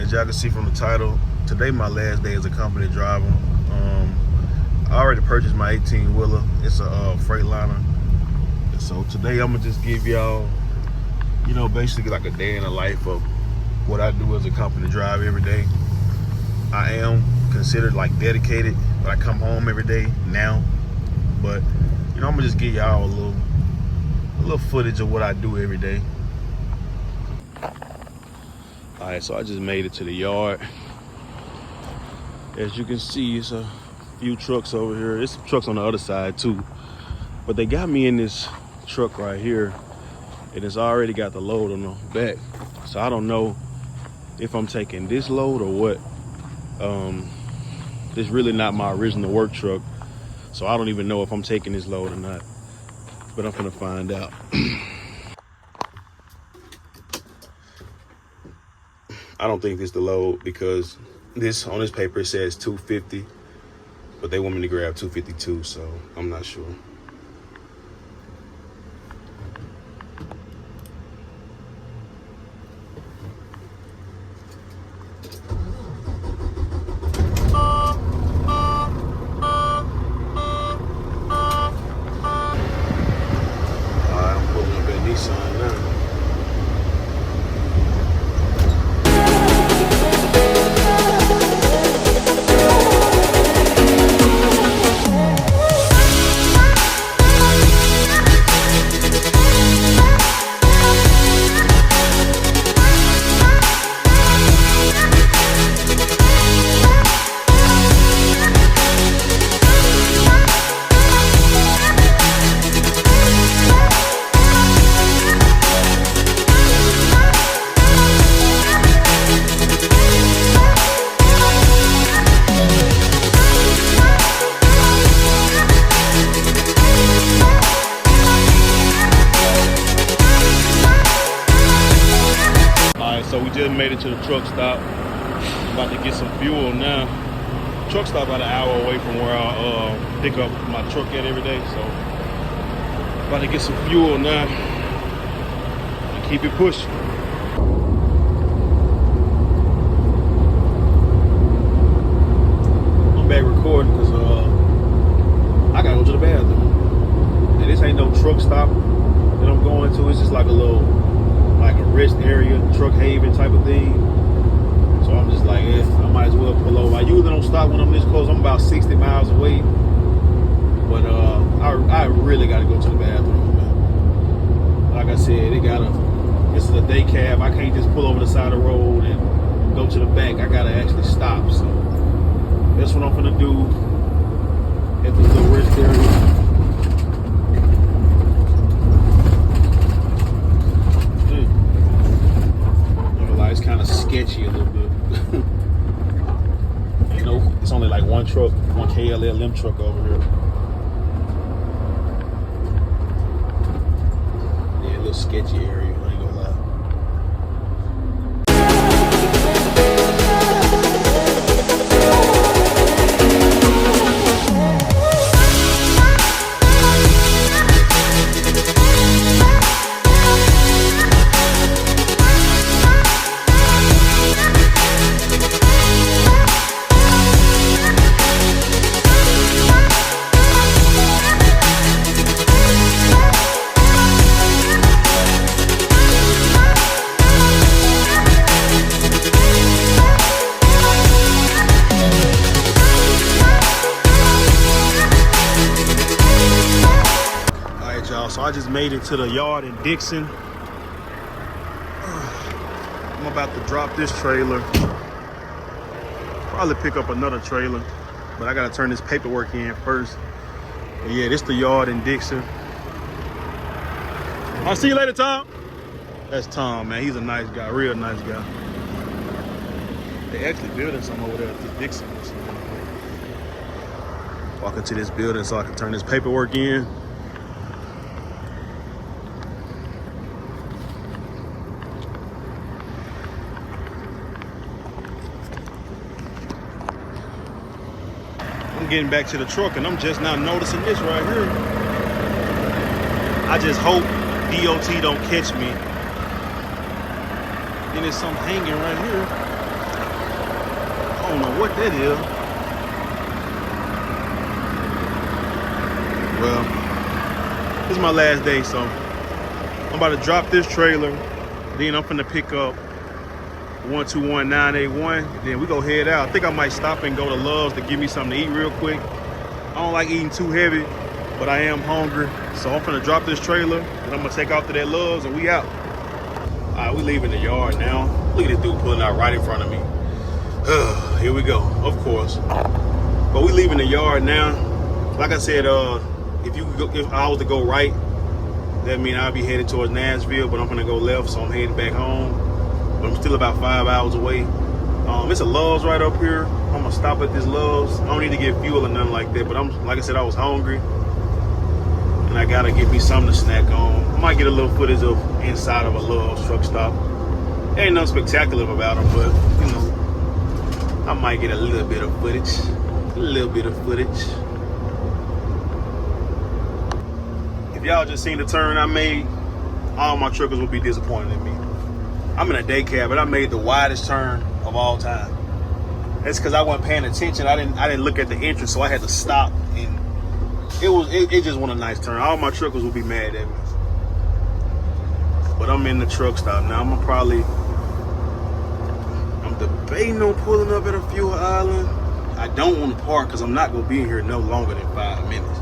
As y'all can see from the title, today my last day as a company driver. I already purchased my 18-wheeler. It's a Freightliner. And so today I'm gonna just give y'all, basically like a day in the life of what I do as a company driver every day. I am considered like dedicated, but I come home every day now. But I'm gonna just give y'all a little footage of what I do every day. All right, so I just made it to the yard. As you can see, it's a few trucks over here. There's some trucks on the other side too, but they got me in this truck right here, and it's already got the load on the back. So I don't know if I'm taking this load or what. It's really not my original work truck, so I don't even know if I'm taking this load or not, but I'm gonna find out. I don't think this the load because on this paper it says 250, but they want me to grab 252, so I'm not sure. I'm pulling up at Nissan now. So we just made it to the truck stop. About to get some fuel now. Truck stop about an hour away from where I pick up my truck at every day. So about to get some fuel now and keep it pushing. I'm back recording because I gotta go to the bathroom. And this ain't no truck stop that I'm going to. It's just like a rest area, truck haven type of thing. So I'm just like, I might as well pull over. I usually don't stop when I'm this close. I'm about 60 miles away. But I really gotta go to the bathroom, man. Like I said, this is a day cab. I can't just pull over the side of the road and go to the back. I gotta actually stop. So that's what I'm gonna do at this little rest area. It's kind of sketchy a little bit. It's only like one truck, one KLLM truck over here. Yeah, a little sketchy area, I ain't gonna lie. So I just made it to the yard in Dixon. I'm about to drop this trailer. Probably pick up another trailer, but I gotta turn this paperwork in first. But yeah, this the yard in Dixon. I'll see you later, Tom. That's Tom, man. He's a nice guy, real nice guy. They actually building something over there at this Dixon. Walk into this building so I can turn this paperwork in. I'm getting back to the truck and I'm just now noticing this right here. I just hope DOT don't catch me. Then there's something hanging right here. don't know what that is. Well, this is my last day, so I'm about to drop this trailer. Then I'm finna pick up 121981. Then we go head out. I think I might stop and go to Love's to give me something to eat real quick. I don't like eating too heavy, but I am hungry. So I'm finna drop this trailer and I'm gonna take off to that Love's and we out. All right, we leaving the yard now. Look at this dude pulling out right in front of me. Here we go, of course. But we leaving the yard now. Like I said, if I was to go right, that means I'll be headed towards Nashville, but I'm gonna go left, so I'm heading back home. But I'm still about 5 hours away. It's a Love's right up here. I'm gonna stop at this Love's. I don't need to get fuel or nothing like that, but like I said, I was hungry. And I gotta get me something to snack on. I might get a little footage of inside of a Love's truck stop. Ain't nothing spectacular about them, but you know, I might get a little bit of footage. A little bit of footage. If y'all just seen the turn I made, all my truckers would be disappointed in me. I'm in a day cab, but I made the widest turn of all time. That's because I wasn't paying attention. I didn't look at the entrance, so I had to stop, and it just was a nice turn. All my truckers would be mad at me. But I'm in the truck stop now. I'm debating on pulling up at a fuel island. I don't want to park because I'm not going to be in here no longer than 5 minutes.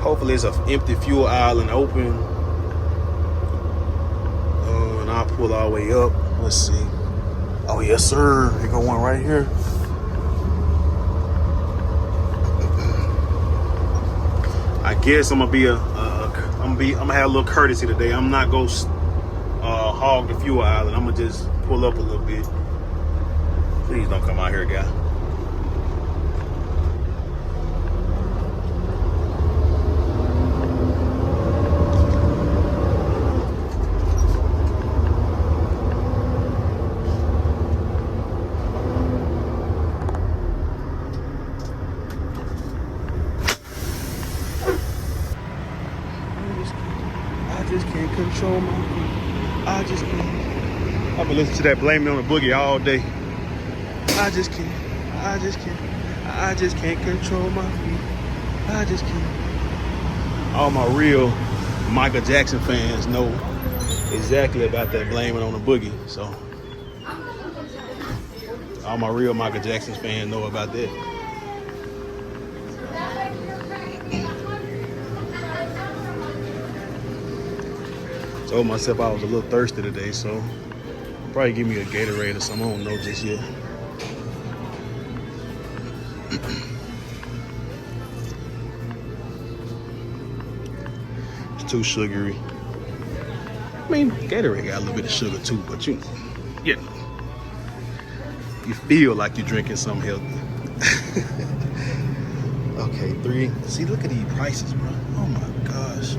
Hopefully it's an empty fuel island open. And I'll pull all the way up. Let's see. Oh, yes, sir. Here go one right here. I guess I'm gonna have a little courtesy today. I'm not gonna hog the fuel island. I'm gonna just pull up a little bit. Please don't come out here, guy. I just can't control my feet. I just can't. I've been listening to that Blame It on the Boogie all day. I just can't control my feet. I just can't. All my real Michael Jackson fans know exactly about that Blame It on the Boogie. So all my real Michael Jackson fans know about that. Told myself I was a little thirsty today, so probably give me a Gatorade or something. I don't know just yet. It's too sugary. I mean, Gatorade got a little bit of sugar too, but you feel like you're drinking something healthy. Okay, 3. See, look at these prices, bro. Oh my gosh.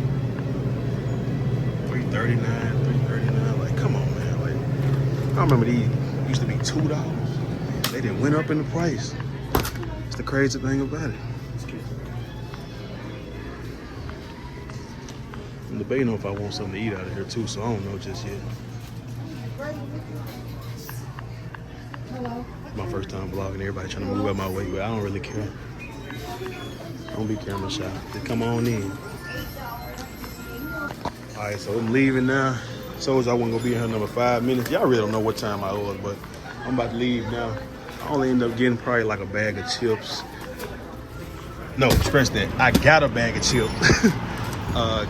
$3.39. Like, come on, man. Like, I remember these used to be $2. They didn't went up in the price. It's the crazy thing about it. I'm debating on if I want something to eat out of here too, so I don't know just yet. Hello. My first time vlogging, everybody trying to move out my way, but I don't really care. I don't be camera shy. Just come on in. All right, so I'm leaving now. So I wasn't gonna be in here another 5 minutes. Y'all really don't know what time I was, but I'm about to leave now. I only end up getting probably like a bag of chips. No, scratch that. I got a bag of chips.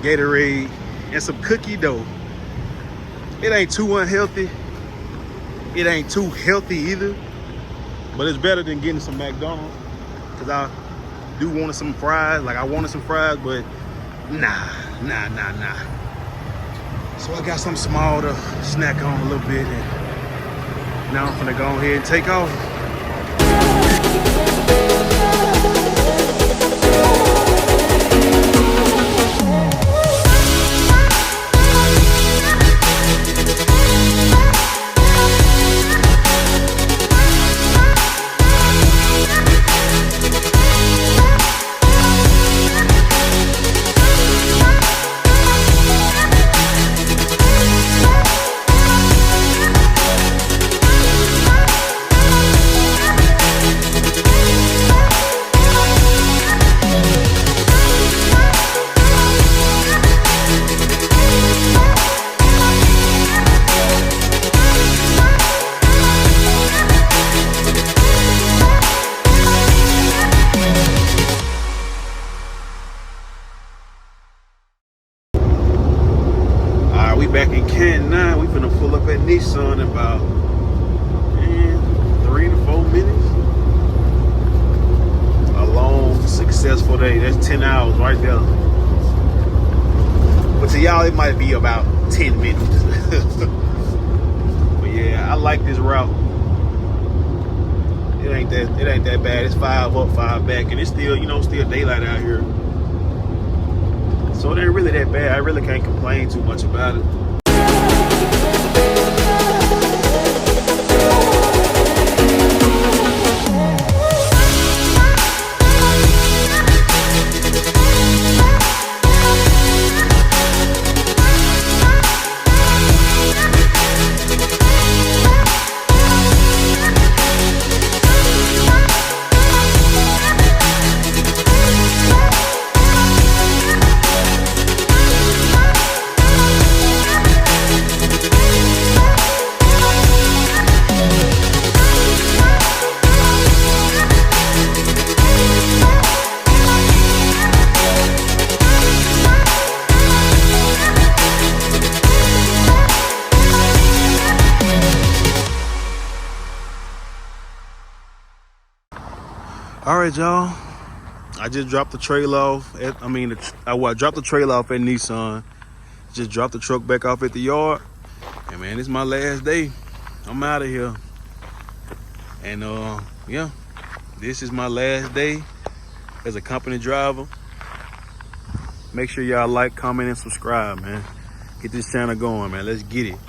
Gatorade and some cookie dough. It ain't too unhealthy. It ain't too healthy either, but it's better than getting some McDonald's, because I do want some fries. Like, I wanted some fries, but nah. So I got something small to snack on a little bit, and now I'm gonna go ahead and take off. cannot. We finna pull up at Nissan in about 3 to 4 minutes. A long, successful day. That's 10 hours right there. But to y'all, it might be about 10 minutes. But yeah, I like this route. It ain't that bad. It's 5 up, 5 back, and it's still, still daylight out here. So it ain't really that bad. I really can't complain too much about it. All right, y'all. I just dropped the trailer off. I dropped the trailer off at Nissan. Just dropped the truck back off at the yard. And man, it's my last day. I'm out of here. And yeah, this is my last day as a company driver. Make sure y'all like, comment, and subscribe, man. Get this channel going, man. Let's get it.